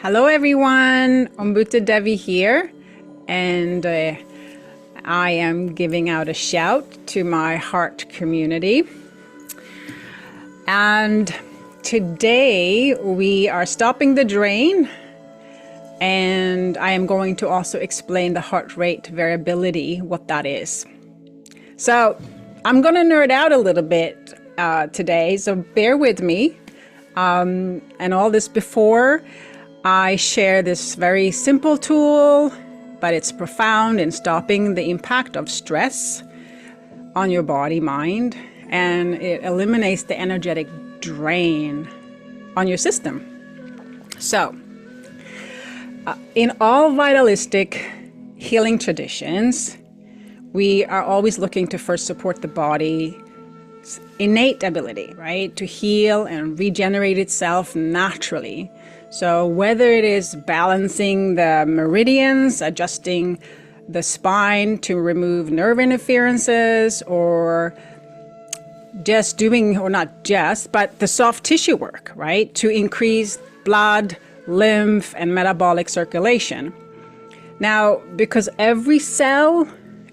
Hello everyone, Ombuta Devi here, and I am giving out a shout to my heart community. And today we are stopping the drain, and I am going to also explain the heart rate variability, what that is. So I'm going to nerd out a little bit today, so bear with me. And all this before I share this very simple tool, but it's profound in stopping the impact of stress on your body, mind, and it eliminates the energetic drain on your system. So, in all vitalistic healing traditions, we are always looking to first support the body's innate ability, right, to heal and regenerate itself naturally. So whether it is balancing the meridians, adjusting the spine to remove nerve interferences, or just doing, or not just, but the soft tissue work, right, to increase blood, lymph, and metabolic circulation. Now, because every cell,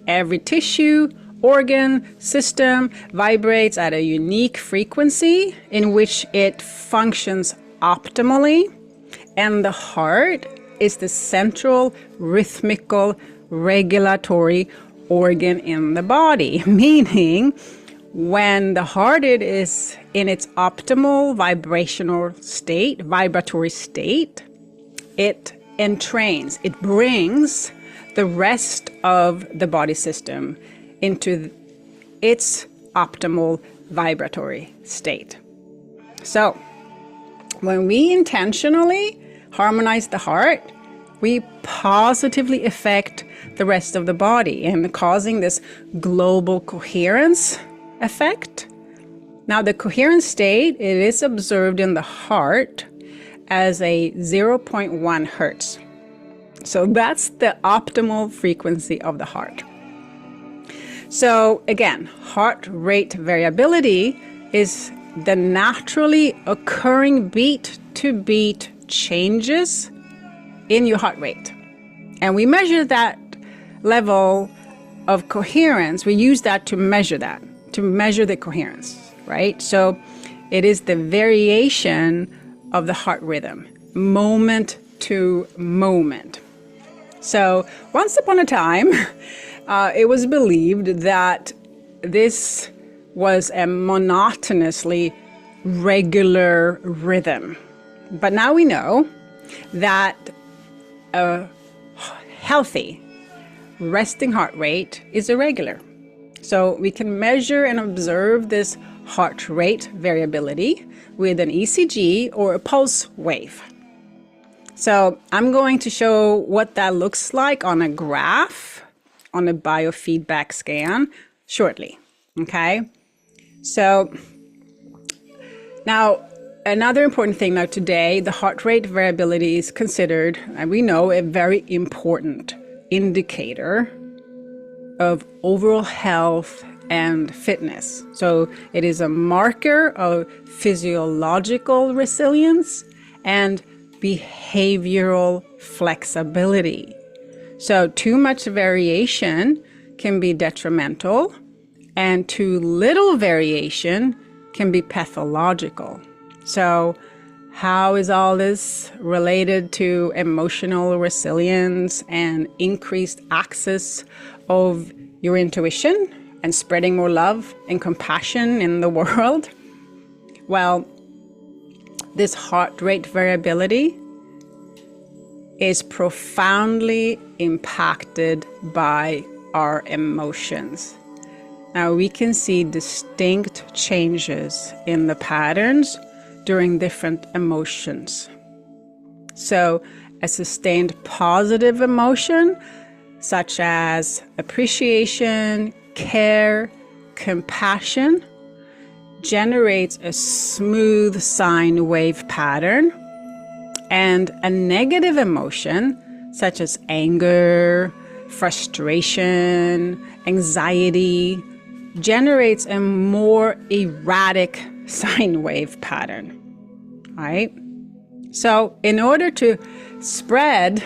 every tissue, organ, system vibrates at a unique frequency in which it functions optimally, and the heart is the central rhythmical regulatory organ in the body, meaning when the heart is in its optimal vibratory state, it entrains, it brings the rest of the body system into its optimal vibratory state. So when we intentionally harmonize the heart, we positively affect the rest of the body and causing this global coherence effect. Now, the coherence state, it is observed in the heart as a 0.1 hertz. So that's the optimal frequency of the heart. So again, heart rate variability is the naturally occurring beat-to-beat changes in your heart rate. And we measure that level of coherence. We use that to measure the coherence, right? So it is the variation of the heart rhythm, moment to moment. So once upon a time, it was believed that this was a monotonously regular rhythm. But now we know that a healthy resting heart rate is irregular. So we can measure and observe this heart rate variability with an ECG or a pulse wave. So I'm going to show what that looks like on a graph, on a biofeedback scan shortly, okay? So now, another important thing now today, the heart rate variability is considered, and we know, a very important indicator of overall health and fitness. So it is a marker of physiological resilience and behavioral flexibility. So too much variation can be detrimental, and too little variation can be pathological. So how is all this related to emotional resilience and increased access of your intuition and spreading more love and compassion in the world? Well, this heart rate variability is profoundly impacted by our emotions. Now we can see distinct changes in the patterns during different emotions. So a sustained positive emotion, such as appreciation, care, compassion, generates a smooth sine wave pattern, and a negative emotion, such as anger, frustration, anxiety, generates a more erratic sine wave pattern, right? So in order to spread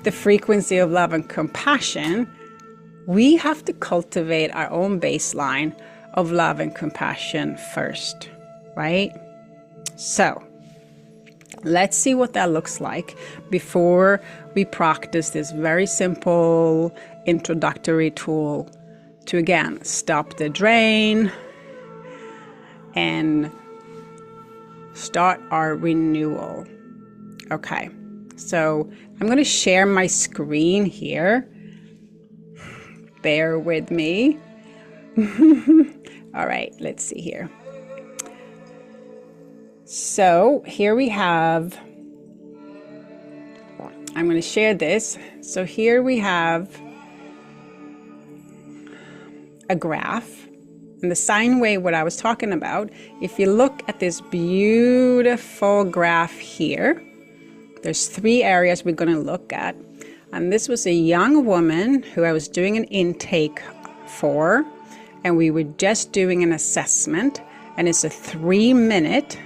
the frequency of love and compassion, we have to cultivate our own baseline of love and compassion first, right? So let's see what that looks like before we practice this very simple introductory tool to, again, stop the drain and start our renewal. Okay, so I'm going to share my screen here. Bear with me. All right, let's see here. So here we have, I'm going to share this. So here we have a graph. And the sine wave, what I was talking about, if you look at this beautiful graph here, there's 3 areas we're going to look at. And this was a young woman who I was doing an intake for, and we were just doing an assessment, and it's a 3-minute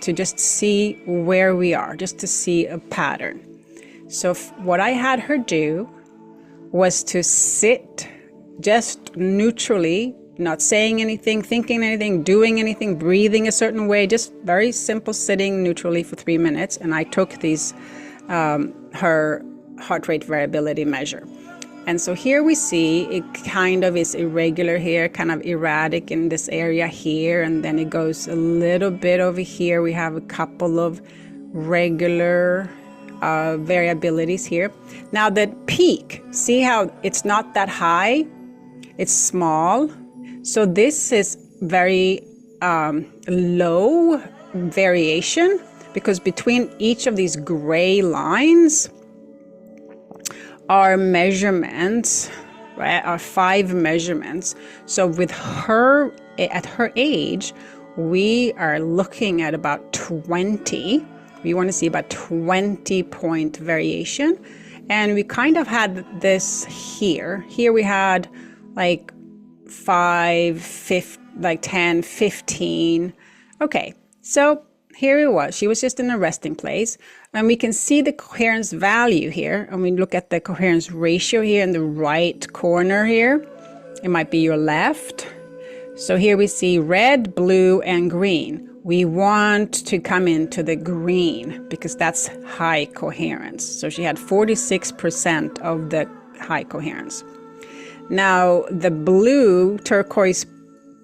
to just see where we are, just to see a pattern. So what I had her do was to sit just neutrally, not saying anything, thinking anything, doing anything, breathing a certain way, just very simple sitting neutrally for 3 minutes. And I took these, her heart rate variability measure. And so here we see it kind of is irregular here, kind of erratic in this area here, and then it goes a little bit over here. We have a couple of regular variabilities here. Now the peak, see how it's not that high, it's small. So this is very low variation, because between each of these gray lines are measurements, right? Are 5 measurements. So with her, at her age, we are looking at about 20. We want to see about 20-point variation. And we kind of had this here. Here we had like 10, 15. Okay, so here it was. She was just in a resting place. And we can see the coherence value here. And we look at the coherence ratio here in the right corner here. It might be your left. So here we see red, blue, and green. We want to come into the green because that's high coherence. So she had 46% of the high coherence. Now, the blue turquoise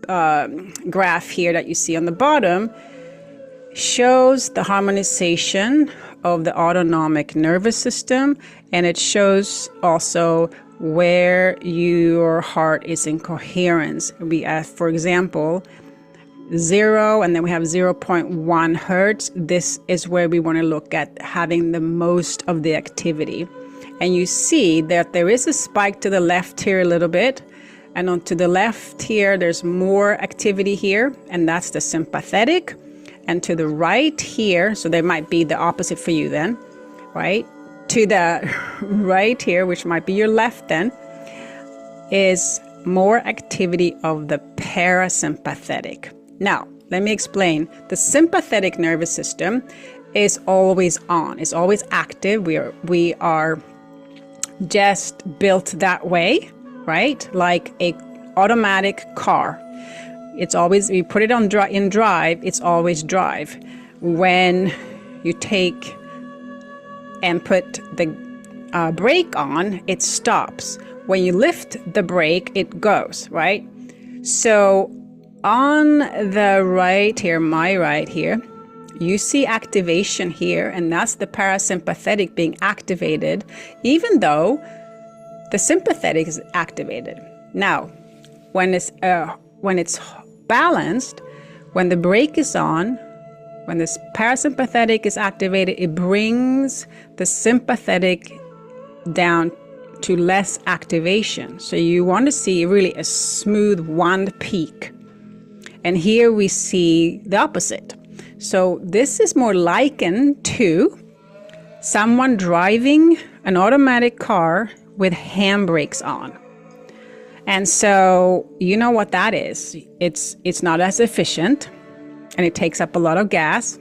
graph here that you see on the bottom shows the harmonization of the autonomic nervous system, and it shows also where your heart is in coherence. We have, for example, 0, and then we have 0.1 hertz. This is where we want to look at having the most of the activity. And you see that there is a spike to the left here a little bit, and on to the left here, there's more activity here, and that's the sympathetic. And to the right here, so there might be the opposite for you then, right? To the right here, which might be your left then, is more activity of the parasympathetic. Now, let me explain. The sympathetic nervous system is always on. It's always active. We are just built that way, right? Like a automatic car. It's always, we put it on in drive, it's always drive. When you take and put the brake on, it stops. When you lift the brake, it goes, right? So on the right here, my right here, you see activation here, and that's the parasympathetic being activated, even though the sympathetic is activated. Now, when it's balanced, when the brake is on, when this parasympathetic is activated, it brings the sympathetic down to less activation. So you want to see really a smooth one peak. And here we see the opposite. So this is more likened to someone driving an automatic car with handbrakes on. And so you know what that is. It's not as efficient, and it takes up a lot of gas.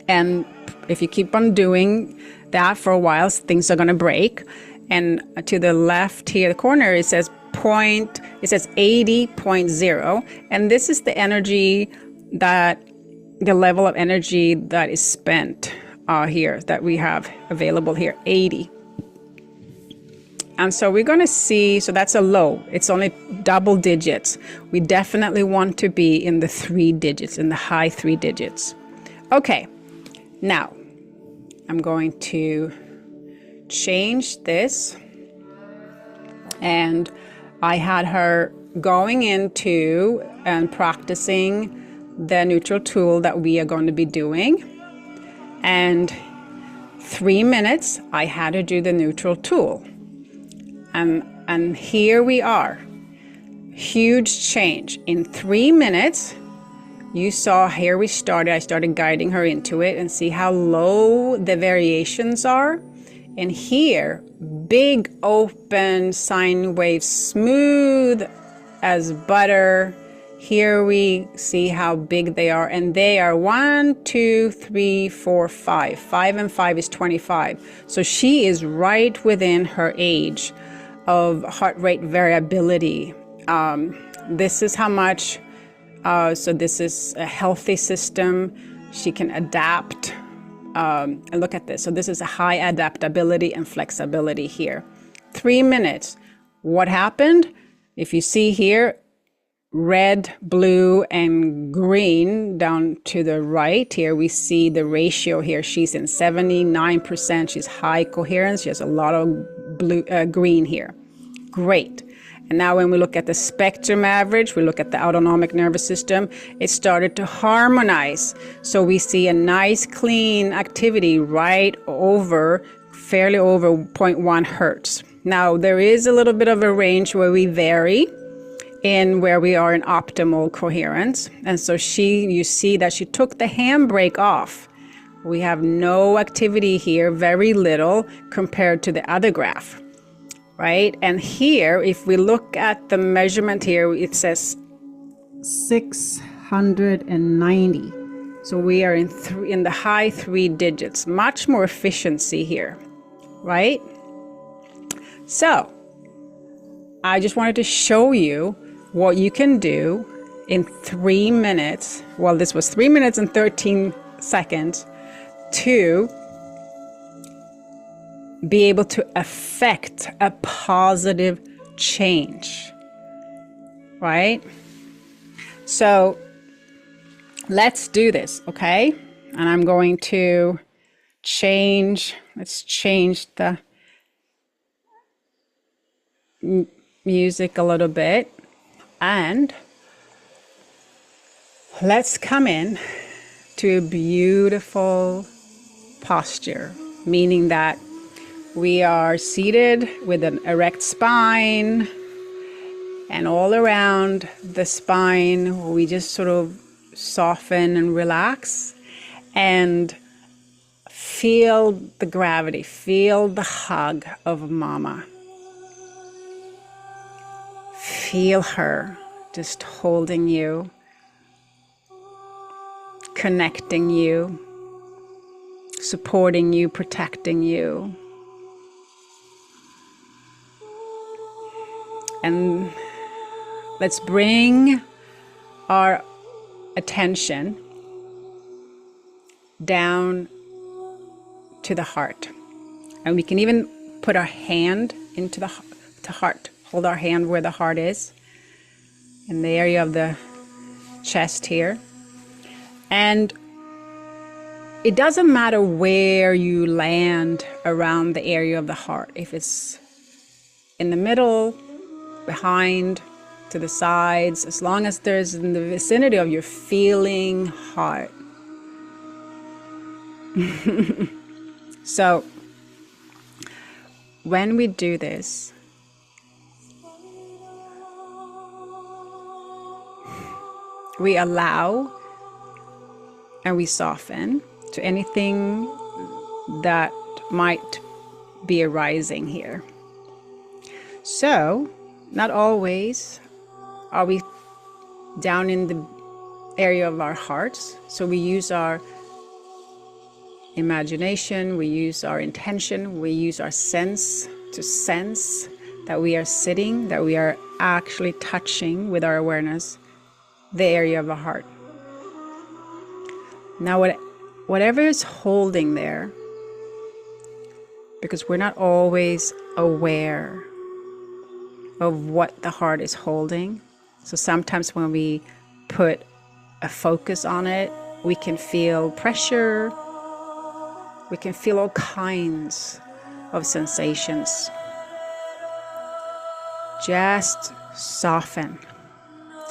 And If you keep on doing that for a while, things are going to break. And to the left here, the corner, it says 80.0. And this is the energy the level of energy that is spent here, that we have available here, 80. And so we're going to see, so that's a low. It's only double digits. We definitely want to be in the 3 digits, in the high 3 digits. Okay, now I'm going to change this. And I had her going into and practicing the neutral tool that we are going to be doing. And 3 minutes, I had to do the neutral tool. And here we are. Huge change. In 3 minutes, you saw here I started guiding her into it, and see how low the variations are. And here, big open sine waves, smooth as butter. Here we see how big they are, and they are 1, 2, 3, 4, 5. 5 and 5 is 25. So she is right within her age of heart rate variability. This is how much, so this is a healthy system. She can adapt. And look at this. So this is a high adaptability and flexibility here. 3 minutes. What happened? If you see here, red, blue, and green down to the right here, we see the ratio here. She's in 79%. She's high coherence. She has a lot of green here. Great. And now when we look at the spectrum average, we look at the autonomic nervous system, it started to harmonize. So we see a nice clean activity right over, fairly over 0.1 hertz. Now there is a little bit of a range where we vary in where we are in optimal coherence. And so you see that she took the handbrake off. We have no activity here, very little compared to the other graph. Right? And here, if we look at the measurement here, it says 690. So we are in the high 3 digits, much more efficiency here, right? So I just wanted to show you what you can do in 3 minutes. Well, this was 3 minutes and 13 seconds to be able to affect a positive change, right? So let's do this, okay? And I'm going to let's change the music a little bit, and let's come in to a beautiful posture, meaning that we are seated with an erect spine, and all around the spine, we just sort of soften and relax and feel the gravity, feel the hug of Mama. Feel her just holding you, connecting you, supporting you, protecting you. And let's bring our attention down to the heart. And we can even put our hand into the heart. Hold our hand where the heart is, in the area of the chest here. And it doesn't matter where you land around the area of the heart. If it's in the middle, behind, to the sides, as long as there's in the vicinity of your feeling heart. So when we do this, we allow and we soften to anything that might be arising here. So not always are we down in the area of our hearts. So we use our imagination, we use our intention, we use our sense to sense that we are sitting, that we are actually touching with our awareness the area of the heart. Now, whatever is holding there, because we're not always aware of what the heart is holding. So sometimes when we put a focus on it, we can feel pressure. We can feel all kinds of sensations. Just soften.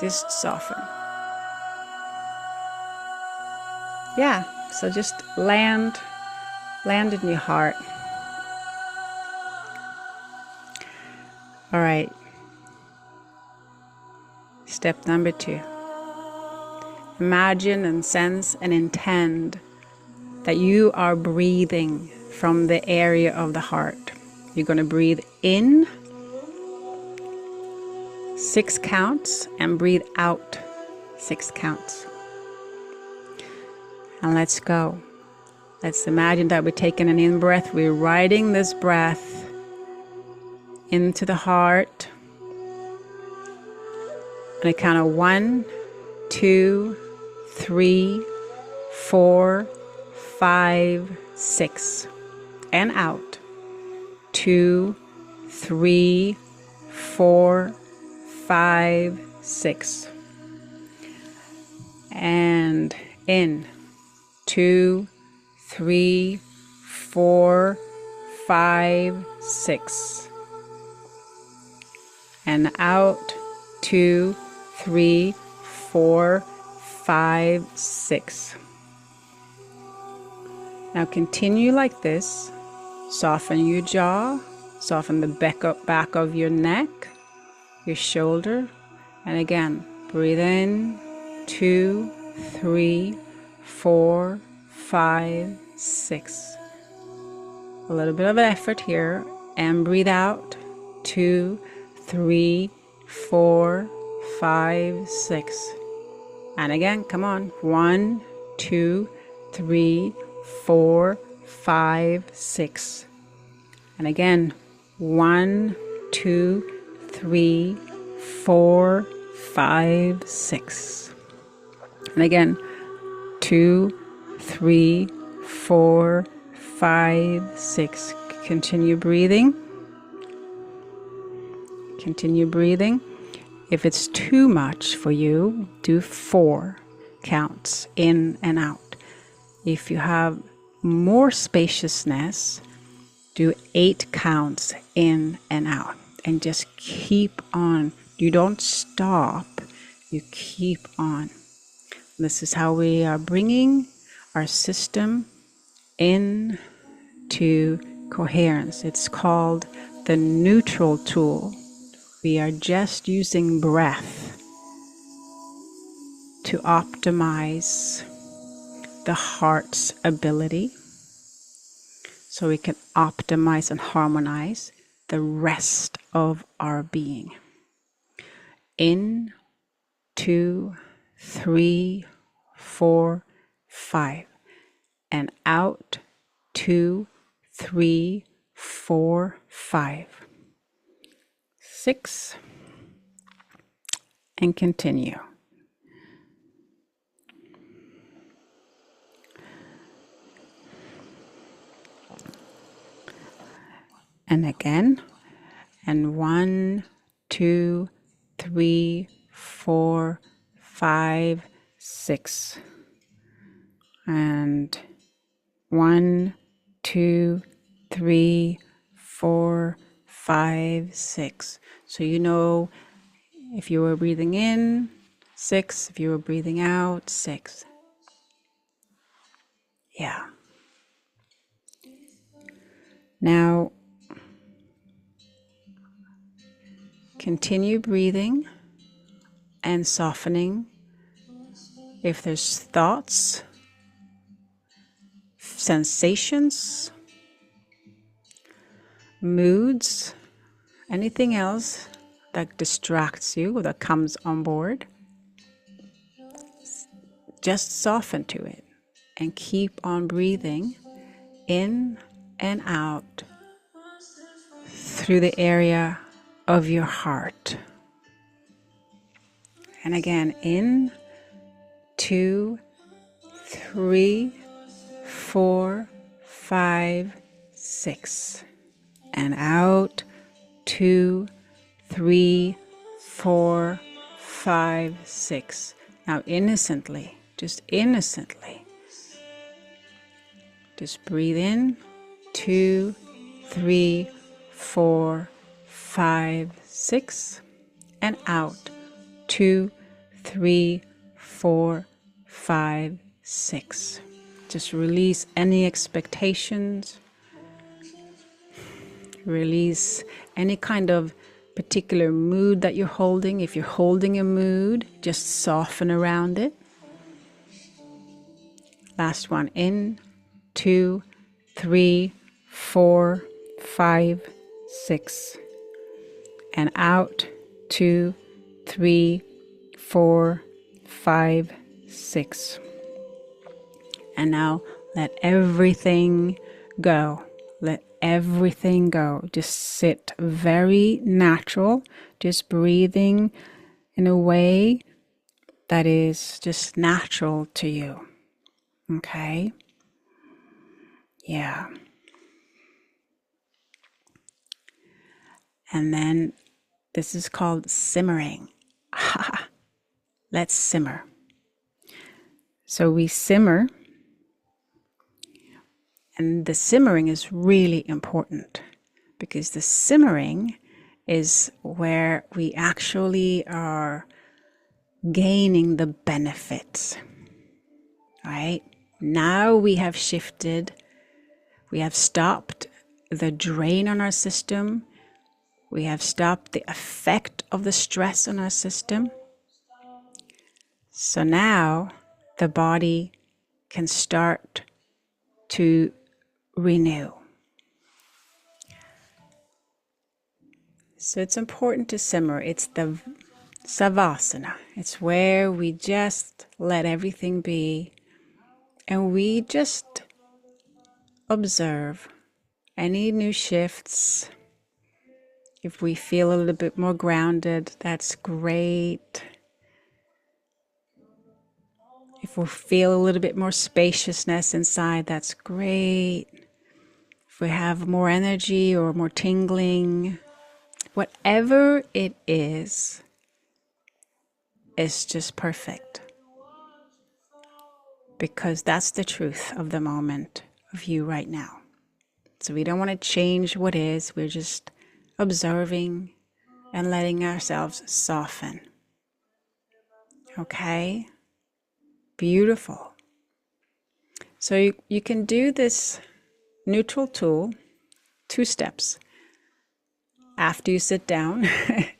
Just soften. Yeah, so just land in your heart. All right. Step number 2. Imagine and sense and intend that you are breathing from the area of the heart. You're going to breathe in 6 counts and breathe out 6 counts. And let's go. Let's imagine that we're taking an in-breath. We're riding this breath into the heart. And I count of 1, 2, 3, 4, 5, 6. And out. 2, 3, 4, 5, 6. And in. 2, 3, 4, 5, 6. And out. 2, 3, 4, 5, 6. Now continue like this. Soften your jaw. Soften the back of your neck, your shoulder. And again, breathe in. 2, 3, 4, 5, 6. A little bit of effort here. And breathe out. 2, 3, 4, 5, 6. And again, come on. 1, 2, 3, 4, 5, 6. And again, 1, 2, 3, 4, 5, 6. And again, 2, 3, 4, 5, 6. Continue breathing. Continue breathing. If it's too much for you, do 4 counts in and out. If you have more spaciousness, do 8 counts in and out. And just keep on. You don't stop. You keep on. This is how we are bringing our system into coherence. It's called the neutral tool. We are just using breath to optimize the heart's ability so we can optimize and harmonize the rest of our being. In, 2, 3, 4, 5. And out, 2, 3, 4, 5. 6. And continue. And again. And 1, 2, 3, 4, 5, 6. And 1, 2, 3, 4, 5, 6. So you know if you were breathing in, 6. If you were breathing out, 6. Yeah. Now, continue breathing and softening. If there's thoughts, sensations, moods, anything else that distracts you or that comes on board, just soften to it and keep on breathing in and out through the area of your heart. And again, in, 2, 3, 4, 5, 6. And out, 2, 3, 4, 5, 6. Now innocently, just innocently. Just breathe in, 2, 3, 4, 5, 6. And out, 2, 3, 4, 5, 6. Just release any expectations. Release any kind of particular mood that you're holding. If you're holding a mood, just soften around it. Last one, in, 2, 3, 4, 5, 6. And out, 2, 3, 4, 5, 6. And now let everything go. Let everything go. Just sit very natural, just breathing in a way that is just natural to you. Okay? Yeah. And then this is called simmering. Let's simmer. So we simmer. And the simmering is really important because the simmering is where we actually are gaining the benefits, right? Now we have shifted, we have stopped the drain on our system, we have stopped the effect of the stress on our system. So now the body can start to renew. So it's important to simmer. It's the savasana. It's where we just let everything be and we just observe any new shifts. If we feel a little bit more grounded, that's great. If we feel a little bit more spaciousness inside, that's great. If we have more energy or more tingling, whatever it is, it's just perfect. Because that's the truth of the moment of you right now. So we don't want to change what is, we're just observing and letting ourselves soften. Okay? Beautiful. So you can do this neutral tool, 2 steps. After you sit down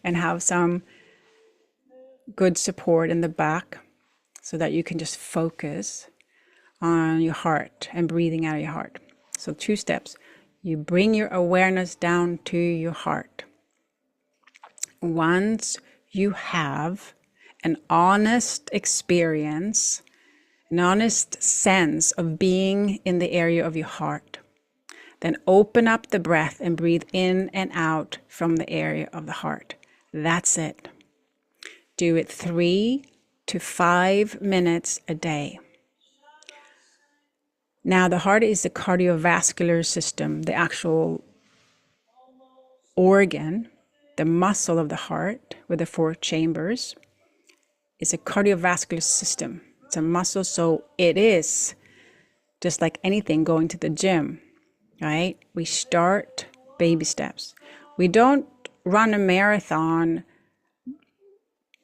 and have some good support in the back so that you can just focus on your heart and breathing out of your heart. So 2 steps. You bring your awareness down to your heart. Once you have an honest experience, an honest sense of being in the area of your heart, then open up the breath and breathe in and out from the area of the heart. That's it. Do it 3 to 5 minutes a day. Now, the heart is the cardiovascular system, the actual organ, the muscle of the heart with the 4 chambers. It's a cardiovascular system. It's a muscle, so it is just like anything going to the gym, right? We start baby steps. We don't run a marathon.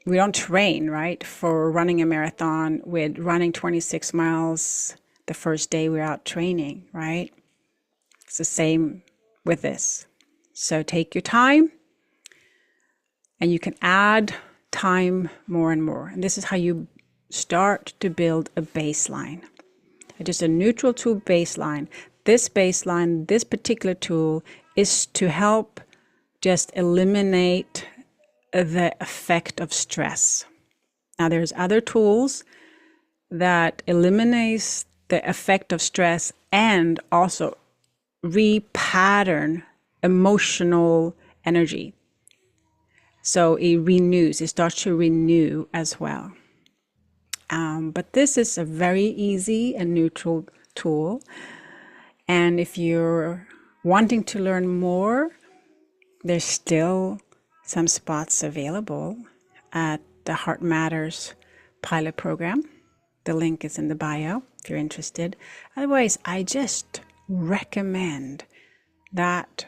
We don't train, right, for running a marathon with running 26 miles the first day we're out training, right? It's the same with this. So take your time and you can add time more and more. And this is how you start to build a baseline. Just a neutral tool baseline. This baseline, this particular tool is to help just eliminate the effect of stress. Now there's other tools that eliminates the effect of stress and also repattern emotional energy. So it renews, it starts to renew as well. But this is a very easy and neutral tool. And if you're wanting to learn more, there's still some spots available at the Heart Matters pilot program. The link is in the bio if you're interested. Otherwise, I just recommend that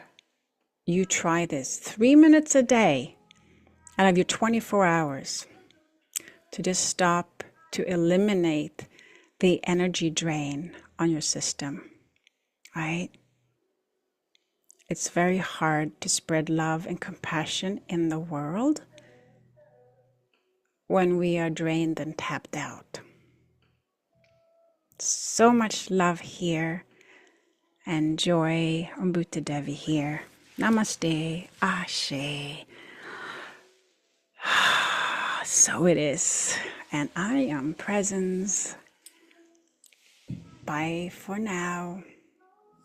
you try this 3 minutes a day out of your 24 hours to just stop, to eliminate the energy drain on your system, right? It's very hard to spread love and compassion in the world when we are drained and tapped out. So much love here and joy. Umbuta Devi here. Namaste. Ashe. So it is. And I am presence. Bye for now.